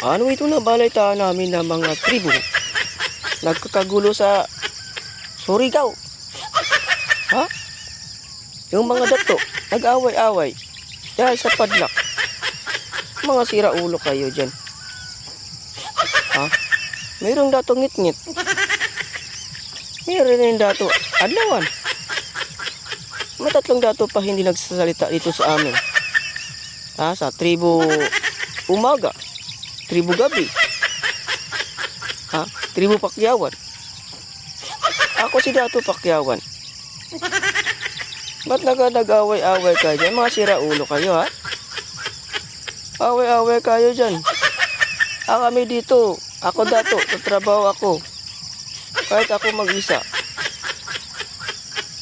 Oh, ano ito na balita namin ng mga tribo? Nagkakagulo sa Surigao. Ha? Yung mga dato, nag-away-away dahil sa padlak. Mga siraulo kayo dyan. Ha? Mayroong dato ngit-ngit. Mayroon rin dato adlawan. May tatlong dato pa hindi nagsasalita dito sa amin. Ha? Sa tribo umaga, tribo gabi, ha? Tribo Pakyawan. Ako si Dato Pakyawan. Ba't nag-away-away kayo dyan? Mga siraulo kayo, ha? Away-away kayo dyan. Kami dito, ako Dato, tatrabaho ako. Kahit ako mag-isa.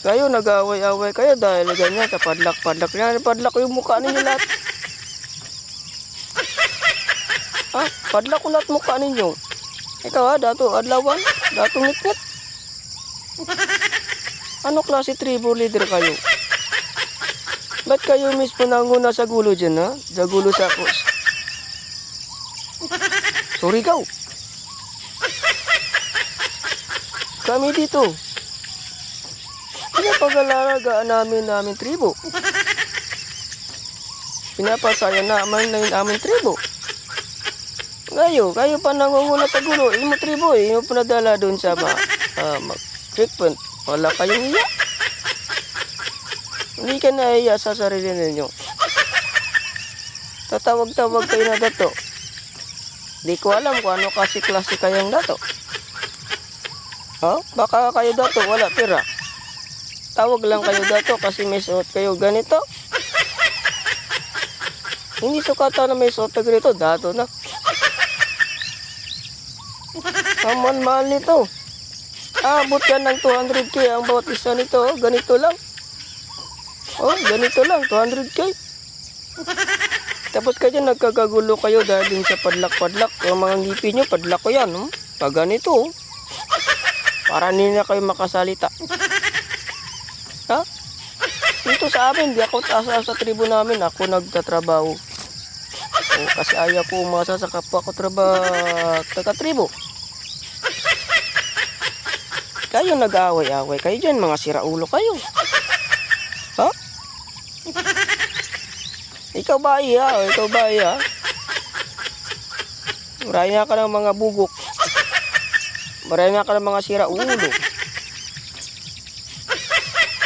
Kayo nag-away-away kayo dahil ganyan sa padlak-padlak. Padlak yung mukha ninyo lahat. Ha? Padlak ko lahat mukha ninyo. Ikaw ha, Dato adlawan, Dato ngit-ngit. Ano klase tribo leader kayo? Ba't kayo mismo nanguna sa gulo dyan, ha? Sa gulo sa Surigao. Kami dito, pinapag-alalagaan namin tribo. Pinapasaya naman aming tribo. Kayo pa nangunguna sa gulo. Imo tribo, imo pinadala doon sa checkpoint. Wala kayong iya. Hindi ka naiya sa sarili ninyo. Tatawag-tawag kayo na Dato. Di ko alam kung ano kasi klase kayong Dato. Baka kayo Dato, wala pera. Tawag lang kayo Dato kasi may suot kayo ganito. Hindi sukata na may suot na ganito, Dato na. Aman mahal nito. Abot yan ng 200k ang bawat isa nito. Ganito lang. Ganito lang. 200k. Tapos kayo nagkakagulo kayo dahil sa padlak-padlak. Ang mga ngipin nyo, padlak ko yan. Pag ganito. Para hindi na kayo makasalita. Ha? Dito sa amin, di ako asa sa tribo namin. Ako nagtatrabaho. Kasi ayaw ko umasa sa kapwa ko taga-tribo. Kayo nag-away-away kayo dyan, mga siraulo kayo. Ha? Ikaw ba iya? Ikaw ba iya? Marami na ka ng mga bugok. Marami na ka ng mga siraulo.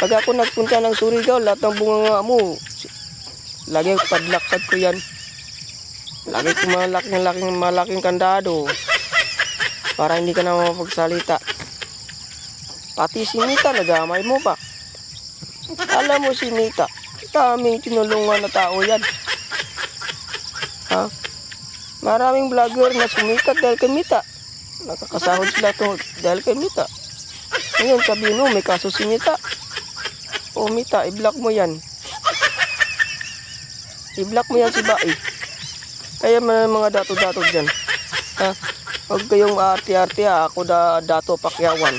Pag ako nagpunta ng Surigao, lahat ng bunga mo, lagi padlaksad ko yan. Lagi ko malaking kandado. Para hindi ka na mapagsalita. Pati si Mita, nagamay mo pa. Alam mo si Mita, daming tinulungan na tao yan. Ha? Maraming vlogger na sumikat dahil kay Mita. Nakakasahod sila dahil kay Mita. Ngayon sabihin mo, may kaso si Mita. Mita, i-block mo yan. I-block mo yan si Bai. Kaya mga dato-dato dyan. Ha? Huwag kayong arte-arte ha. Ako Dato Pakyawan.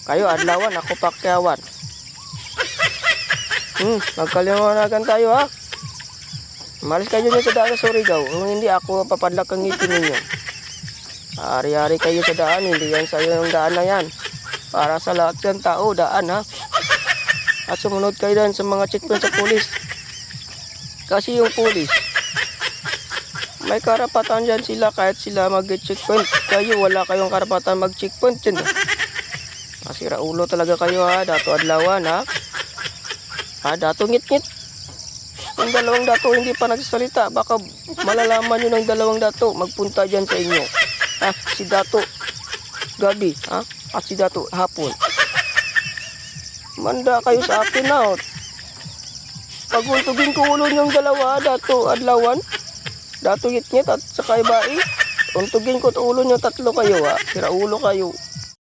Kayo adlawan, ako Pakyawan. Magkaliwanagan tayo ha. Malis kayo dyan sa daan sa Surigao. Kung hindi ako papadlak ang ngipin ninyo. Ari-ari kayo sa daan. Hindi yan sa'yo yung daan na yan. Para sa lahat ng tao, daan ha. At sumunod kayo dyan sa mga checkpoint sa pulis. Kasi yung pulis, may karapatan dyan sila kahit sila mag-checkpoint. Kayo wala kayong karapatan mag-checkpoint dyan. Masira ulo talaga kayo ha, Dato adlawan ha. Dato ngit-ngit. Yung dalawang Dato hindi pa nagsasalita, baka malalaman nyo ng dalawang Dato magpunta dyan sa inyo. Si Dato gabi at si Dato hapon. Manda kayo sa akin na. Paguntugin ko ulo nyong dalawa, Dato adlawan, Dato ngit-ngit at saka Bai. Untugin ko ulo nyo tatlo kayo ha. Sira ulo kayo.